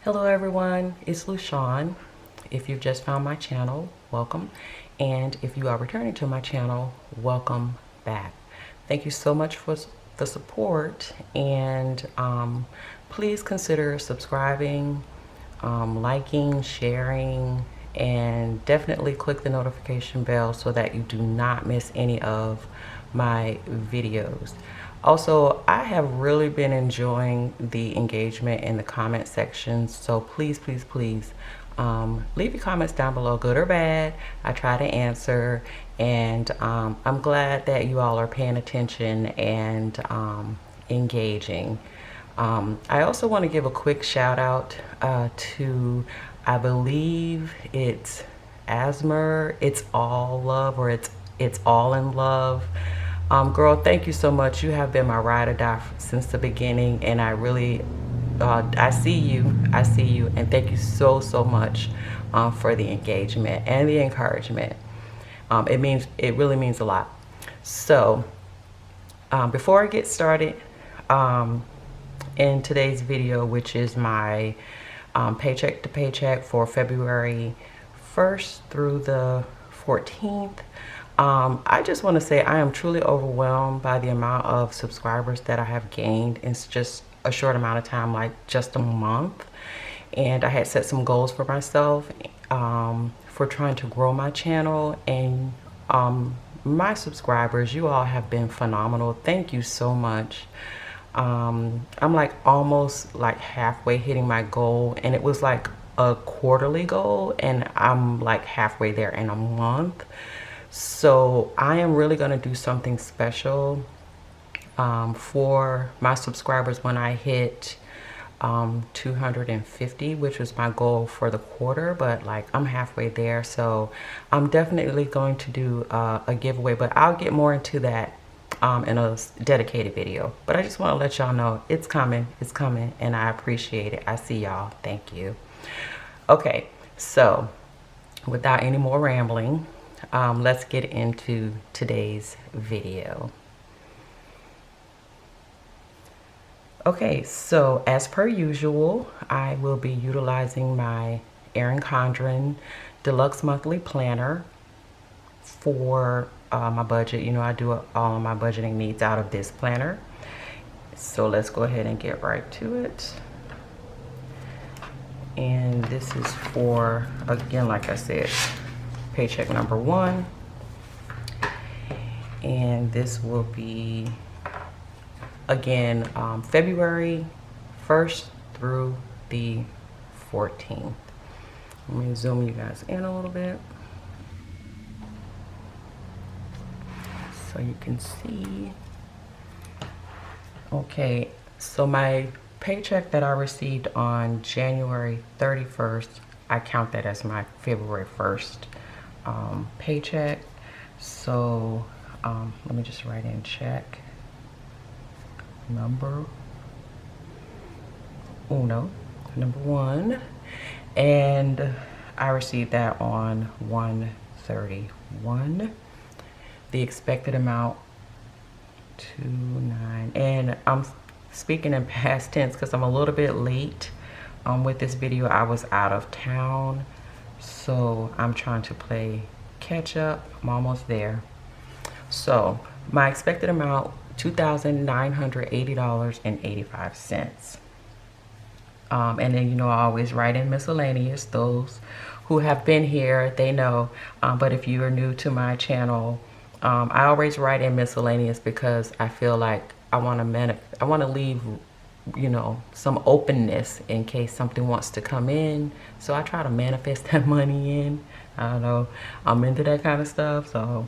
Hello everyone, it's Lushawn. If you've just found my channel, welcome. And if you are returning to my channel, welcome back. Thank you so much for the support, and please consider subscribing, liking, sharing, and definitely click the notification bell so that you do not miss any of my videos. Also, I have really been enjoying the engagement in the comment section, so please leave your comments down below, good or bad. I try to answer, and I'm glad that you all are paying attention and engaging. I also want to give a quick shout out to, I believe it's Asmer, It's All Love, or it's All in Love. Girl, thank you so much. You have been my ride or die since the beginning, and I really, I see you, and thank you so much for the engagement and the encouragement. It really means a lot. So, before I get started, in today's video, which is my paycheck to paycheck for February 1st through the 14th, I just want to say I am truly overwhelmed by the amount of subscribers that I have gained in just a short amount of time, like just a month. And I had set some goals for myself for trying to grow my channel, and my subscribers, you all have been phenomenal. Thank you so much. I'm like almost like halfway hitting my goal, and it was like a quarterly goal, and I'm like halfway there in a month. So I am really going to do something special for my subscribers when I hit 250, which was my goal for the quarter, but like I'm halfway there. So I'm definitely going to do a giveaway, but I'll get more into that in a dedicated video. But I just want to let y'all know it's coming, and I appreciate it. I see y'all. Thank you. Okay, so without any more rambling, let's get into today's video. Okay, so as per usual, I will be utilizing my Erin Condren Deluxe Monthly Planner for my budget. You know, I do all of my budgeting needs out of this planner. So let's go ahead and get right to it. And this is for, again, like I said, paycheck number 1, and this will be again February 1st through the 14th. Let me zoom you guys in a little bit so you can see. Okay, so my paycheck that I received on January 31st, I count that as my February 1st paycheck. So let me just write in check number 1, and I received that on 1/31. The expected amount 29, and I'm speaking in past tense because I'm a little bit late with this video. I was out of town, so I'm trying to play catch up. I'm almost there. So my expected amount, $2,980.85. And then, you know, I always write in miscellaneous. Those who have been here, they know. But if you are new to my channel, I always write in miscellaneous because I feel like I want to leave, you know, some openness in case something wants to come in. So I try to manifest that money in. I don't know, I'm into that kind of stuff. So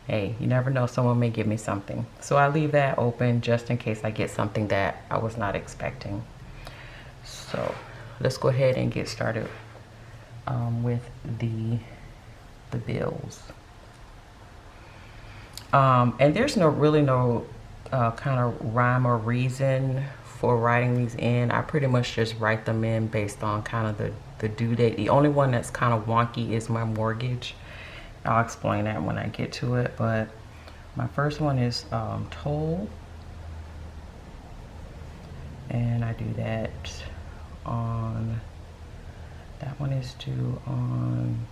hey, you never know, someone may give me something. So I leave that open just in case I get something that I was not expecting. So let's go ahead and get started with the bills. And there's really no kind of rhyme or reason for writing these in. I pretty much just write them in based on kind of the due date. The only one that's kind of wonky is my mortgage. I'll explain that when I get to it, but my first one is toll, and I do that on That one is due on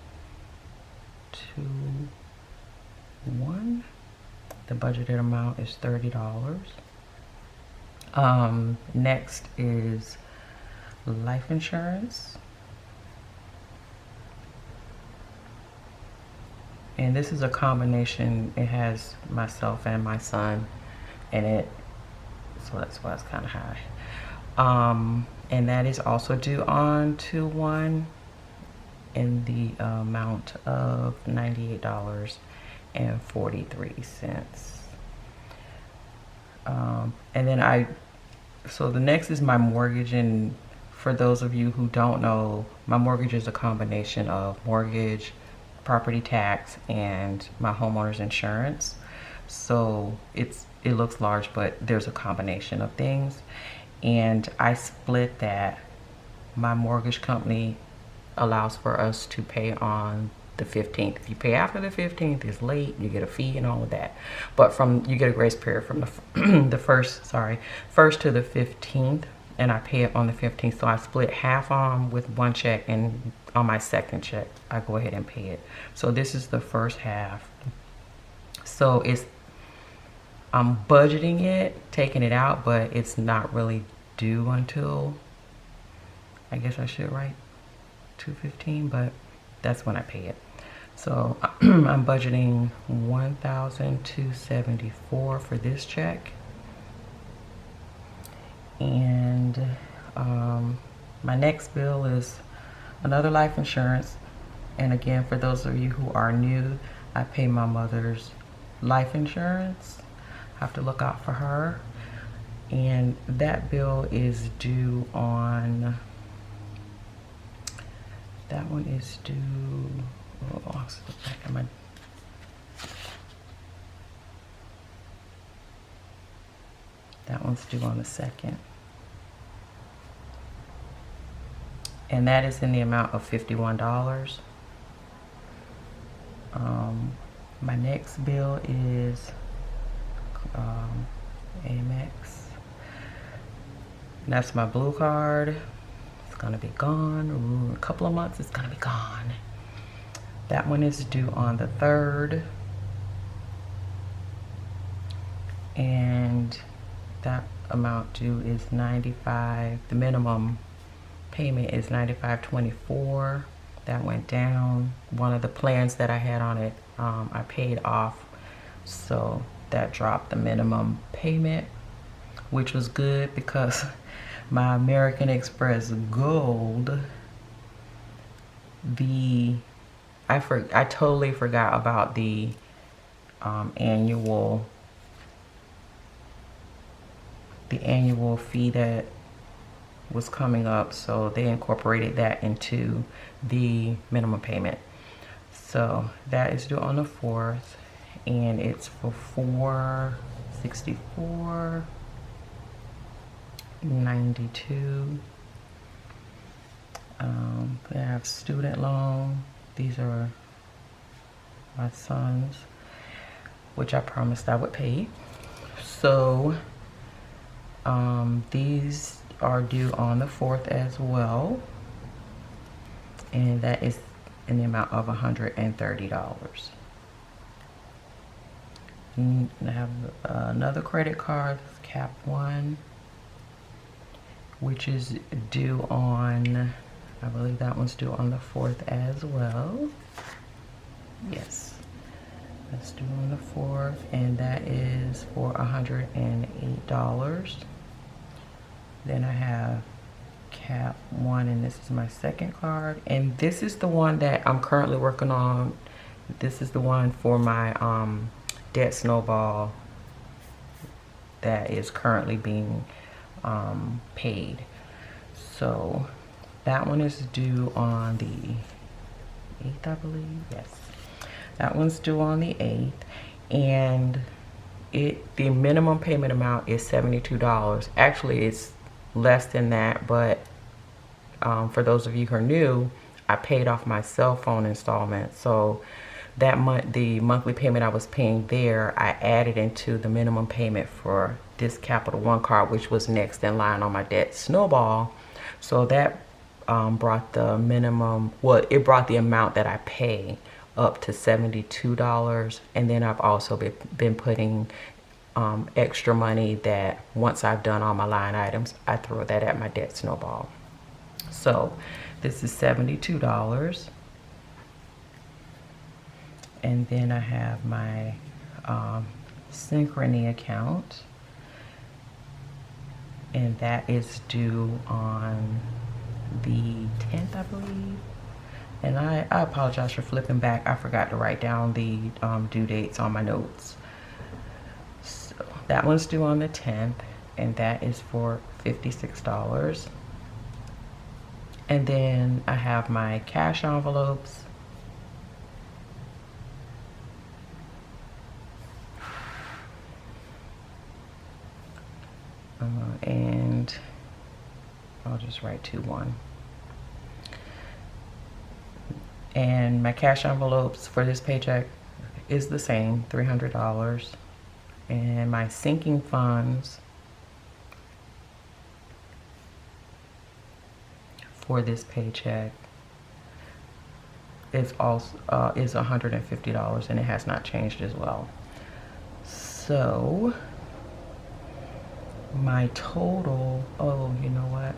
2/1. The budgeted amount is $30. Next is life insurance. And this is a combination. It has myself and my son in it, so that's why it's kind of high. And that is also due on 2/1 in the amount of $98.43. And then so the next is my mortgage. And for those of you who don't know, my mortgage is a combination of mortgage, property tax, and my homeowner's insurance. So it looks large, but there's a combination of things. And I split that. My mortgage company allows for us to pay on the 15th. If you pay after the 15th, it's late, you get a fee and all of that. But you get a grace period from the first to the 15th, and I pay it on the 15th. So I split half on with one check, and on my second check, I go ahead and pay it. So this is the first half. So I'm budgeting it, taking it out, but it's not really due until, I guess I should write 2/15, but that's when I pay it. So I'm budgeting $1,274 for this check. And my next bill is another life insurance. And again, for those of you who are new, I pay my mother's life insurance. I have to look out for her. And that bill is due on, that one is due, let's look back at my, that one's due on the 2nd. And that is in the amount of $51. My next bill is Amex. And that's my blue card. It's gonna be gone. Ooh, in a couple of months, it's gonna be gone. That one is due on the 3rd. And that amount due is 95. The minimum payment is $95.24. That went down. One of the plans that I had on it, I paid off, so that dropped the minimum payment, which was good because my American Express Gold, I totally forgot about the annual fee that was coming up, so they incorporated that into the minimum payment. So that is due on the 4th, and it's for $464.92. They have student loan. These are my son's, which I promised I would pay. So these are due on the 4th as well, and that is in the amount of $130. And I have another credit card, Cap One, which is due on, I believe that one's due on the 4th as well. Yes, that's due on the 4th, and that is for $108. Then I have Cap One, and this is my second card. And this is the one that I'm currently working on. This is the one for my debt snowball that is currently being paid. So that one is due on the 8th, I believe. Yes, that one's due on the 8th, and the minimum payment amount is $72. Actually, it's less than that, but for those of you who are new, I paid off my cell phone installment. So that month, the monthly payment I was paying there, I added into the minimum payment for this Capital One card, which was next in line on my debt snowball. So that brought the minimum, well, it brought the amount that I pay up to $72. And then I've also been putting extra money that once I've done all my line items, I throw that at my debt snowball. So this is $72. And then I have my Synchrony account, and that is due on the 10th, I believe. And I apologize for flipping back. I forgot to write down the due dates on my notes. So that one's due on the 10th, and that is for $56. And then I have my cash envelopes. And I'll just write 2-1. And my cash envelopes for this paycheck is the same, $300. And my sinking funds for this paycheck is also is $150, and it has not changed as well. So my total, oh, you know what?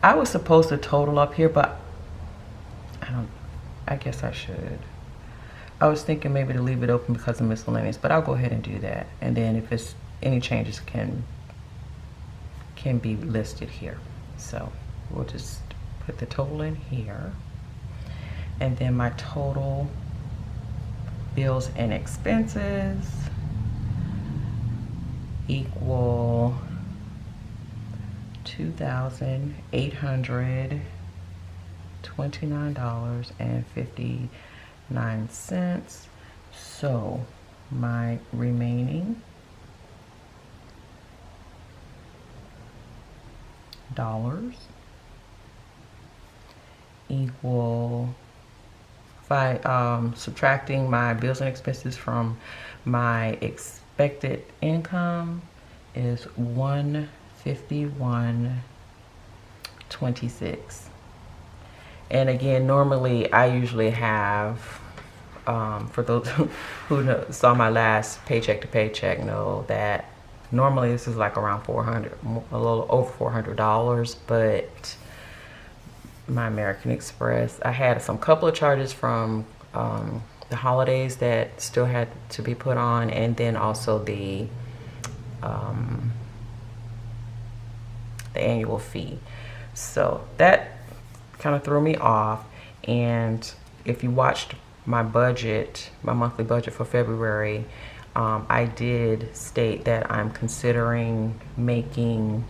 I was supposed to total up here, but I guess I should. I was thinking maybe to leave it open because of miscellaneous, but I'll go ahead and do that. And then if it's any changes can be listed here. So we'll just put the total in here. And then my total bills and expenses equal $2,829.59. So my remaining dollars equal, if I subtracting my bills and expenses from my expected income, is $151.26. And again, normally I usually have, for those who saw my last paycheck to paycheck know that normally this is like around $400, a little over $400, but my American Express, I had some couple of charges from the holidays that still had to be put on, and then also the annual fee. So that kind of threw me off. And if you watched my budget, my monthly budget for February, I did state that I'm considering making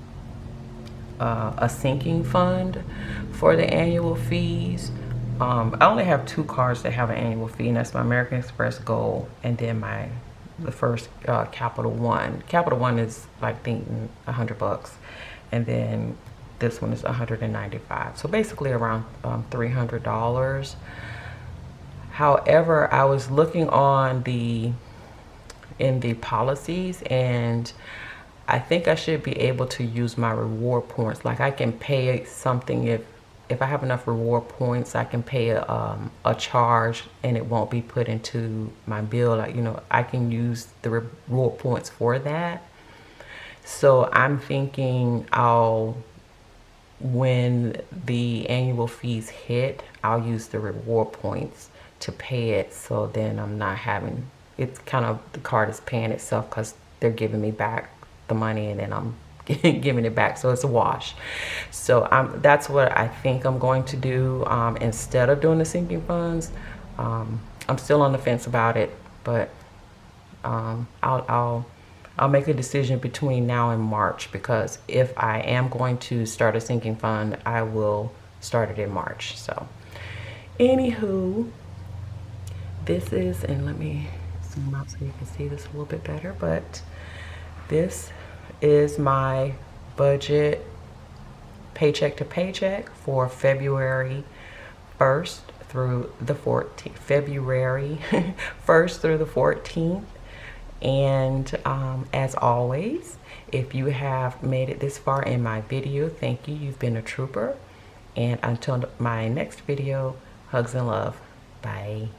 a sinking fund for the annual fees. I only have 2 cards that have an annual fee, and that's my American Express Gold, and then the first Capital One. Capital One is like thinking $100, and then this one is $195. So basically around $300. However, I was looking on in the policies, and I think I should be able to use my reward points. Like I can pay something if I have enough reward points, I can pay a charge and it won't be put into my bill. Like, you know, I can use the reward points for that. So I'm thinking when the annual fees hit, I'll use the reward points to pay it. So then I'm not having, it's kind of, the card is paying itself because they're giving me back the money and then I'm giving it back, so it's a wash. So that's what I think I'm going to do instead of doing the sinking funds. I'm still on the fence about it, but I'll make a decision between now and March, because if I am going to start a sinking fund, I will start it in March. So anywho, this is, and let me zoom out so you can see this a little bit better, but this is my budget paycheck to paycheck for February 1st through the 14th. February 1st through the 14th. And as always, if you have made it this far in my video, thank you. You've been a trooper. And until my next video, hugs and love. Bye.